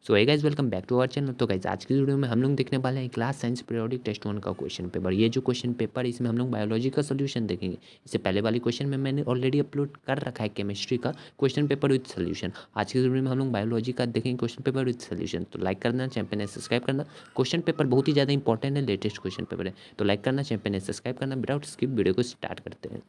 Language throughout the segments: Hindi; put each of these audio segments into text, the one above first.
So hey guys, welcome back to our channel. तो गाइस, आज की वीडियो में हम लोग देखने वाले हैं क्लास साइंस पीरियोडिक टेस्ट 1 का क्वेश्चन पेपर। ये जो क्वेश्चन पेपर है इसमें हम लोग बायोलॉजी का सोल्यूशन देखेंगे। इससे पहले वाली क्वेश्चन में मैंने ऑलरेडी अपलोड कर रखा है केमिस्ट्री का क्वेश्चन पेपर विद सोल्यूशन। आज की वीडियो में हम लोग बायोलॉजी का देखेंगे क्वेश्चन पेपर विद सोल्यूशन। तो लाइक करना, चैंपियन है सब्सक्राइब करना। क्वेश्चन पेपर बहुत ही ज़्यादा इंपॉर्टेंट है, लेटेस्ट क्वेश्चन पेपर है। तो लाइक करना, चैंपियन है सब्सक्राइब करना। विदाउट स्किप वीडियो को स्टार्ट करते हैं।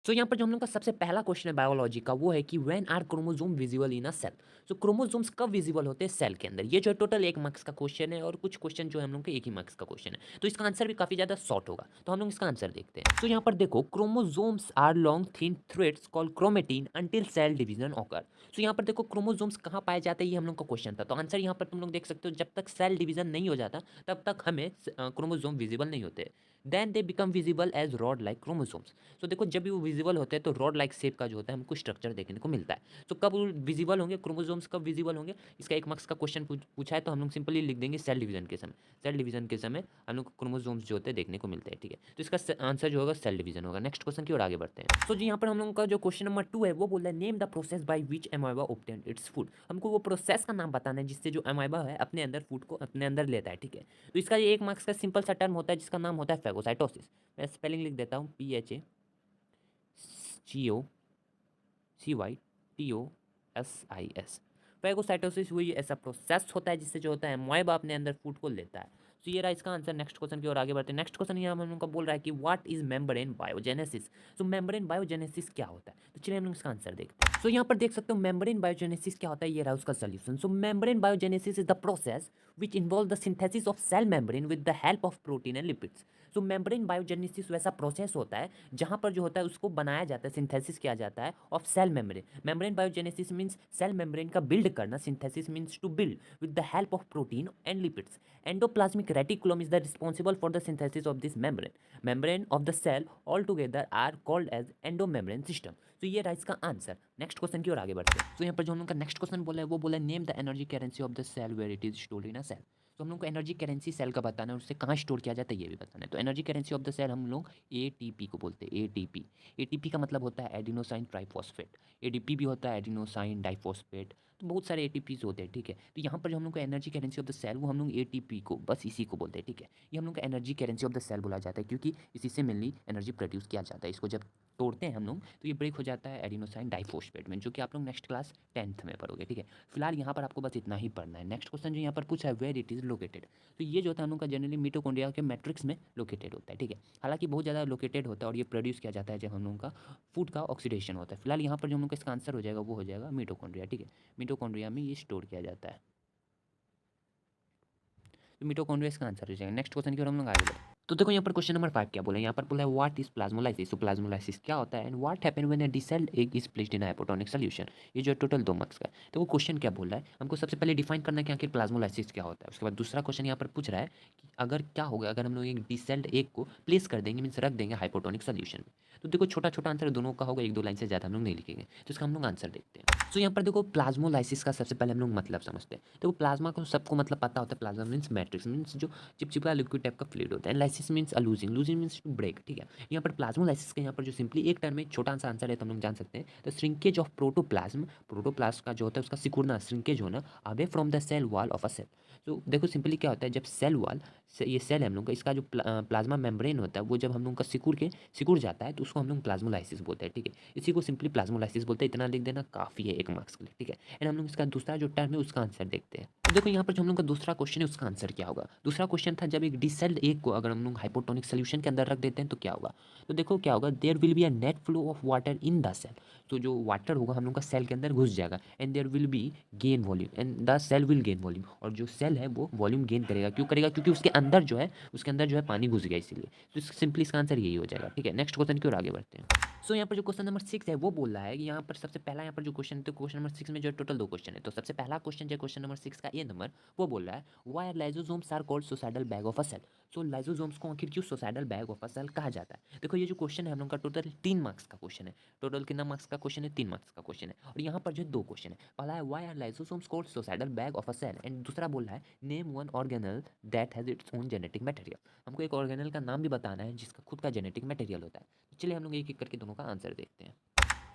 सो यहाँ पर जो हम लोग का सबसे पहला क्वेश्चन है बायोलॉजी का, वो है कि when are chromosome visible in a cell. So chromosomes कब विजिबल होते हैं सेल के अंदर। ये जो है टोटल 1 मार्क्स का क्वेश्चन है और कुछ क्वेश्चन जो है हम लोग के 1 ही मार्क्स का क्वेश्चन है। तो इसका आंसर भी काफी ज्यादा शॉर्ट होगा, तो हम लोग इसका आंसर देखते हैं। सो यहाँ पर देखो, chromosomes are long thin threads called chromatin until cell division occur. So यहाँ पर देखो, क्रोमोसोम्स कहाँ पाए जाते हैं, ये हम लोग का क्वेश्चन था। तो आंसर यहाँ पर तुम लोग देख सकते हो, जब तक सेल डिवीजन नहीं हो जाता तब तक हमें क्रोमोसोम विजिबल नहीं होते। Then they become visible as rod like chromosomes. तो देखो, जब भी वो विजिबल होते हैं तो रॉड लाइक शेप का जो होता है हमको स्ट्रक्चर देखने को मिलता है। तो कब विजिबल होंगे क्रोमोसोम्स, कब विजिबल होंगे, इसका 1 मार्क्स का क्वेश्चन पूछा है तो हम लोग सिंपली लिख देंगे सेल डिवीजन के समय। सेल डिवीजन के समय हम लोग क्रोमोसोम्स जो होते हैं देखने को मिलते हैं। ठीक है, तो इसका आंसर जो होगा सेल डिवीजन होगा। नेक्स्ट क्वेश्चन की ओर आगे बढ़ते हैं। तो जी यहाँ पर हम लोग का जो क्वेश्चन नंबर 2 है वो बोल रहा है name the process by which amoeba obtain its food. हमको वो प्रोसेस का नाम बताना है जिससे जो अमाइबा है अपने अंदर फूड को अपने अंदर लेता है। ठीक है, तो इसका ये 1 मार्क्स का सिंपल सा टर्म होता है जिसका नाम होता है फेगोसाइटोसिस। मैं स्पेलिंग लिख देता हूँ, PHAGOCYTOSIS। फेगोसाइटोसिस वही ऐसा प्रोसेस होता है जिससे जो होता है अमोएबा अपने अंदर फूड को लेता है। तो ये रहा इसका आंसर। नेक्स्ट क्वेश्चन की ओर आगे बढ़ते हैं। नेक्स्ट क्वेश्चन यहाँ हम लोग का बोल रहा है कि what is membrane biogenesis. So membrane biogenesis क्या होता है, तो चलिए हम लोग इसका आंसर देखते हैं। सो यहाँ पर देख सकते हो मेम्ब्रेन बायोजेनेसिस क्या होता है, ये रहा उसका solution. So membrane biogenesis is the process which involve the synthesis of cell membrane with the help of protein and lipids। So membrane biogenesis वैसा प्रोसेस होता है जहाँ पर जो होता है उसको बनाया जाता है, सिंथेसिस किया जाता है of cell membrane. Membrane biogenesis means cell membrane का बिल्ड करना, synthesis means to build with the help of protein and lipids. Endoplasmic reticulum is the responsible for the synthesis of this membrane. Membrane of the cell all together are called as endomembrane system. तो ये रहा इसका आंसर। नेक्स्ट क्वेश्चन की ओर आगे बढ़ते हैं। तो यहाँ पर जो हम लोग का नेक्स्ट क्वेश्चन बोला है वो बोला है name the energy currency of the cell where it is stored in a cell. तो हम लोग को एनर्जी करेंसी सेल का बताना है, उससे कहाँ स्टोर किया जाता है ये भी बताना है। तो energy currency of the cell हम लोग एटीपी को बोलते हैं। एटीपी, एटीपी का मतलब होता है एडिनोसाइन ट्राइफॉस्फेट। एडीपी भी होता है एडिनोसाइन डाइफॉस्फेट। तो बहुत सारे एटीपीज होते हैं। ठीक है, तो यहाँ पर जो हम लोग का energy currency of the cell वो हम लोग एटीपी को बस इसी को बोलते हैं। ठीक है, ये हम लोग का energy currency of the cell बोला जाता है क्योंकि इसी से मेनली एनर्जी प्रोड्यूस किया जाता है। इसको जब तोड़ते हैं हम लोग तो ये ब्रेक हो जाता है एडिनोसाइन डाइफॉस्फेट में, जो कि आप लोग नेक्स्ट क्लास 10th में पढ़ोगे। ठीक है, फिलहाल यहाँ पर आपको बस इतना ही पढ़ना है। नेक्स्ट क्वेश्चन जो यहाँ पर पूछा है वेयर इट इज लोकेटेड। तो ये जो होता है हम लोग का जनरली मिटोकॉन्ड्रिया के मैट्रिक्स में लोकेटेड होता है। ठीक है, हालांकि बहुत ज़्यादा लोकेटेड होता है और ये प्रोड्यूस किया जाता है जब हम लोगों का फूड का ऑक्सीडेशन होता है। फिलहाल यहाँ पर जो हम लोग का इसका आंसर हो जाएगा वो हो जाएगा मिटोकॉन्ड्रिया। ठीक है, मिटोकॉन्ड्रिया में ये स्टोर किया जाता है। तो मिटोकॉन्ड्रिया इसका आंसर हो जाएगा। नेक्स्ट क्वेश्चन की ओर हम लोग आगे बढ़ते हैं। तो देखो यहाँ पर क्वेश्चन नंबर 5 क्या बोला है, यहाँ पर बोला है व्हाट इज प्लाज्मोलाइसिस। तो प्लाज्मोलाइसिस क्या होता है and what happen when a deshelled egg is placed in hypotonic solution. ये जो टोटल 2 मार्क्स का है। तो वो क्वेश्चन क्या बोल रहा है, हमको सबसे पहले डिफाइन करना है कि आखिर प्लाज्मोलाइसिस क्या होता है। उसके बाद दूसरा क्वेश्चन यहाँ पर पूछ रहा है कि अगर क्या होगा अगर हम लोग एक डिसेल्ड एग को प्लेस कर देंगे, मीन्स रख देंगे हाइपोटोनिक सॉल्यूशन में। तो देखो छोटा छोटा आंसर दोनों का होगा, 1-2 लाइन से ज़्यादा हम लोग नहीं लिखेंगे। तो इसका हम लोग आंसर देखते हैं। तो यहाँ पर देखो प्लाज्मोलाइसिस का सबसे पहले हम लोग मतलब समझते हैं। तो प्लाज्मा को सबको मतलब पता होता है, प्लाज्मा मीन्स मैट्रिक्स मीन्स जो चिपचिपा लिक्विड टाइप का फ्लूइड होता है। Lysis means losing, losing means to break. ठीक है, यहाँ पर प्लाज्मोलाइसिस का यहाँ पर जो सिंपली एक टर्म में छोटा सा आंसर है तो हम लोग जान सकते हैं। तो श्रिंकेज ऑफ प्रोटोप्लाज्म, प्रोटोप्लाज्म का जो होता है उसका सिकुड़ना, श्रिंकेज होना away from the cell wall of a cell. तो देखो सिंपली क्या होता है, जब सेल वॉल से ये सेल है हम लोग का, इसका जो प्लाज्मा मेम्ब्रेन होता है वो जब हम लोग का सिकुड़ जाता है तो उसको हम लोग प्लाज्मोलाइसिस बोलते हैं। ठीक है, इसी को सिंपली प्लाज्मोलाइसिस बोलते हैं। इतना लिख देना काफ़ी है 1 मार्क्स के लिए। ठीक है, एंड हम लोग इसका दूसरा जो टर्म है उसका आंसर देखते हैं। तो देखो यहाँ पर जो हम लोग का दूसरा क्वेश्चन है उसका आंसर क्या होगा। दूसरा क्वेश्चन था जब एक डिसेल्ड एग को अगर हम लोग हाइपोटोनिक सोल्यूशन के अंदर रख देते हैं तो क्या होगा। तो देखो क्या होगा, there will be a net flow of water in the cell. तो जो वाटर होगा हम लोग का सेल के अंदर घुस जाएगा and there will be gain volume and the cell will gain volume. और जो सेल है वो वॉल्यूम गेन करेगा। क्यों करेगा, क्योंकि उसके अंदर जो है पानी घुस गया इसीलिए। तो सिंपली इसका आंसर यही हो जाएगा। ठीक है, नेक्स्ट क्वेश्चन की ओर आगे बढ़ते हैं। सो यहाँ पर जो क्वेश्चन नंबर 6 है वो बोल रहा है कि यहाँ पर सबसे पहला यहाँ पर जो क्वेश्चन है, तो क्वेश्चन नंबर 6 में जो टोटल 2 क्वेश्चन है। तो सबसे पहला क्वेश्चन जो क्वेश्चन नंबर 6 का ए नंबर वो बोल रहा है why are lysosomes are called suicidal bag of a cell. So lysosomes को आखिर क्यों suicidal bag of a cell कहा जाता है। देखो ये जो क्वेश्चन है हम लोग का टोटल 3 मार्क्स का क्वेश्चन है। टोटल कितना मार्क्स का क्वेश्चन है, 3 मार्क्स का क्वेश्चन है। और यहाँ पर जो 2 क्वेश्चन है, पहला है why are lysosomes called suicidal bag of a cell and दूसरा बोल रहा है name one organelle that has its own genetic material. हमको एक ऑर्गेनल का नाम भी बताना है जिसका खुद का जेनेटिक मटेरियल होता है। तो चलिए हम लोग एक एक करके दोनों का आंसर देखते हैं।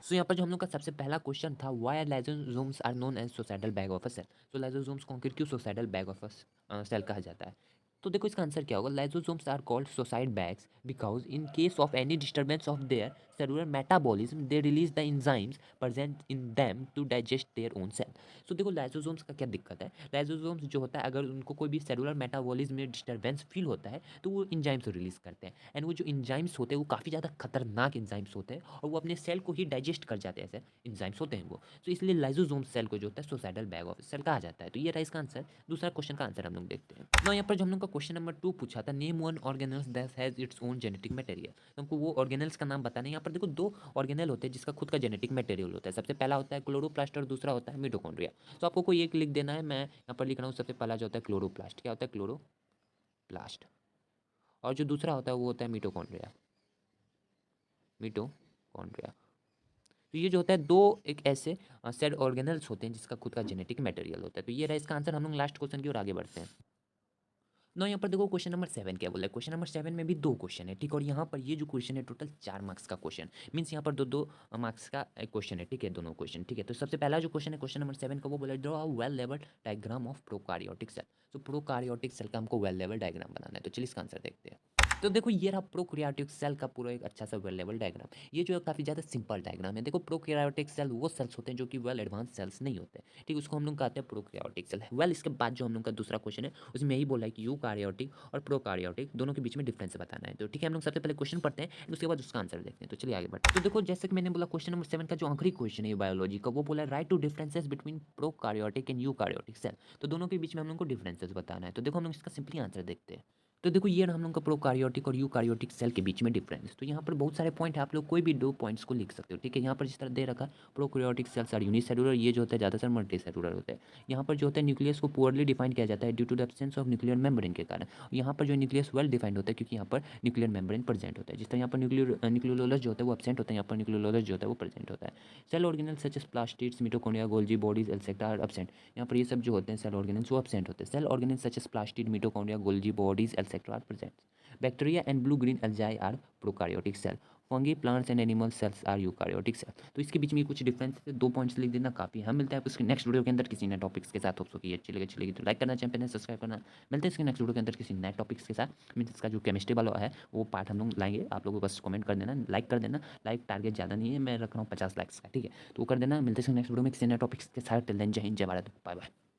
सो यहाँ पर जो हम लोग का सबसे पहला क्वेश्चन था, why lysosomes are known as suicidal bag of a cell. तो लाइसोसोम्स को आखिर क्यों suicidal bag of a cell कहा जाता है। तो देखो इसका आंसर क्या होगा, lysosomes are called suicide bags because in case of any disturbance of their cellular metabolism they release the enzymes present in them to digest their own cell. So देखो लाइसोसोम्स का क्या दिक्कत है, लाइसोसोम्स जो होता है अगर उनको कोई भी सेलुलर मेटाबॉलिज्म में डिस्टर्बेंस फील होता है तो वो एंजाइम्स रिलीज करते हैं, एंड वो जो एंजाइम्स होते हैं वो काफ़ी ज़्यादा खतरनाक एंजाइम्स होते हैं और वो अपने सेल को ही डाइजेस्ट कर जाते हैं, ऐसे एंजाइम्स होते हैं वो। तो इसलिए लाइसोसोम सेल को जो होता है सुसाइडल बैग ऑफ सेल कहा जाता है। तो ये रहा इसका आंसर। दूसरा क्वेश्चन का आंसर हम लोग देखते हैं ना। यहाँ पर जो हम लोग का क्वेश्चन नंबर 2 पूछा था, name one organelles that has its own genetic material. तो हमको वो ऑर्गेनल्स का नाम बताना है। यहाँ पर देखो दो ऑर्गेनल होते हैं जिसका खुद का जेनेटिक मटेरियल होता है। सबसे पहला होता है क्लोरोप्लास्ट और दूसरा होता है मिटोकॉन्ड्रिया। तो आपको कोई एक लिख देना है, मैं यहाँ पर लिख रहा हूँ। सबसे पहला जो होता है क्लोरोप्लास्ट, क्या होता है क्लोरोप्लास्ट, और जो दूसरा होता है वो होता है मिटोकॉन्ड्रिया, मिटोकॉन्ड्रिया। तो ये जो होता है दो एक ऐसे सेल ऑर्गेनल्स होते हैं जिसका खुद का जेनेटिक मटेरियल होता है। तो ये रहा इसका आंसर। हम लोग लास्ट क्वेश्चन की ओर आगे बढ़ते हैं। नो यहाँ पर देखो क्वेश्चन नंबर 7 क्या बोला है। क्वेश्चन नंबर 7 में भी दो क्वेश्चन है, ठीक। और यहाँ पर ये जो क्वेश्चन है टोटल 4 मार्क्स का क्वेश्चन, मीन्स यहाँ पर दो दो मार्क्स का क्वेश्चन है, ठीक है, दोनों क्वेश्चन, ठीक है। तो सबसे पहला जो क्वेश्चन है क्वेश्चन नंबर 7 का, वो बोला draw a well labelled diagram of prokaryotic cell. तो प्रोकारियोटिक सेल का हमको वेल लेवल डायग्राम बनाना है। तो चलिए इसका आंसर देखते हैं। तो देखो ये रहा प्रोकैरियोटिक सेल का पूरा एक अच्छा सा वेल लेवल डायग्राम। ये जो है काफ़ी ज़्यादा सिंपल डायग्राम है। देखो प्रोकैरियोटिक सेल वो सेल्स होते हैं जो कि वेल एडवांस सेल्स नहीं होते, ठीक। उसको हम लोग कहते हैं प्रोकैरियोटिक सेल। वेल इसके बाद जो हम लोग का दूसरा क्वेश्चन है उसमें यही बोला है कि यूकारियोटिक और प्रोकारियोटिक दोनों के बीच में डिफरेंस बताना है। तो ठीक है, हम लोग सबसे पहले क्वेश्चन पढ़ते हैं, उसके बाद उसका आंसर देखते हैं। तो चलिए आगे बढ़ते हैं। तो देखो जैसे कि मैंने बोला क्वेश्चन नंबर 7 का जो आखिरी क्वेश्चन है बायोलॉजी का, वो बोला write two differences between prokaryotic and eukaryotic cell. तो दोनों के बीच में हम लोग को डिफरेंसेस बताना है। तो देखो हम लोग इसका सिंपली आंसर देखते हैं। तो देखो ये रहा हम लोग का प्रोकारियोटिक और यूकारियोटिक सेल के बीच में डिफरेंस। तो यहाँ पर बहुत सारे पॉइंट है, आप लोग कोई भी दो पॉइंट्स को लिख सकते हो, ठीक है। यहाँ पर जिस तरह दे रखा है प्रोकारियोटिक सेल्स आर यूनिसेलुलर, ये जो होता है ज़्यादातर मल्टी सेलुलर होते हैं। यहाँ पर जो होता है न्यूक्लियस को पुअरली डिफाइन किया जाता है due to the absence of nuclear membrane के कारण। यहाँ पर जो न्यूक्लियस वेल डिफाइंड होता है क्योंकि यहाँ पर न्यूक्लियर मेम्ब्रेन प्रेजेंट होता है। जिस तरह यहाँ पर न्यूक्लियोलस जो होता है वो एब्सेंट होता है, यहाँ पर न्यूक्लियोलस जो होता है वो प्रेजेंट होता है। Cell organelle such as plastids, mitochondria, Golgi bodies, एल्सेक्टा आर एब्सेंट। यहाँ पर ये सब जो होते हैं सेल ऑर्गेनल्स वो एब्सेंट होते हैं। Cell organelle such as plastid, mitochondria, Golgi bodies, एल्सेक्टा are present. Bacteria and blue green algae are prokaryotic cell. Fungi, plants and animal cells are eukaryotic cell. तो इसके बीच में कुछ डिफरेंस है, दो पॉइंट्स लिख देना काफ़ी। हम मिलते हैं आपको इसके नेक्स्ट वीडियो के अंदर किसी नए टॉपिक्स के साथ। होप सो कि अच्छी लगी तो लाइक करना, चैनल सब्सक्राइब करना। मिलते हैं इसके नेक्स्ट वीडियो के अंदर किसी नए टॉपिक्स के साथ। मीन्स इसका जो केमिस्ट्री वाला है वो पार्ट हम लोग लाएंगे। आप लोगों को बस कमेंट कर देना, लाइक कर देना। लाइक टारगेट ज़्यादा नहीं है, मैं रख रहा हूँ 50 लाइक्स का, ठीक है। तो वो कर देना। मिलते हैं नेक्स्ट वीडियो में किसी नए टॉपिक्स के साथ। टिल देन जय हिंद, जय भारत, बाय बाय।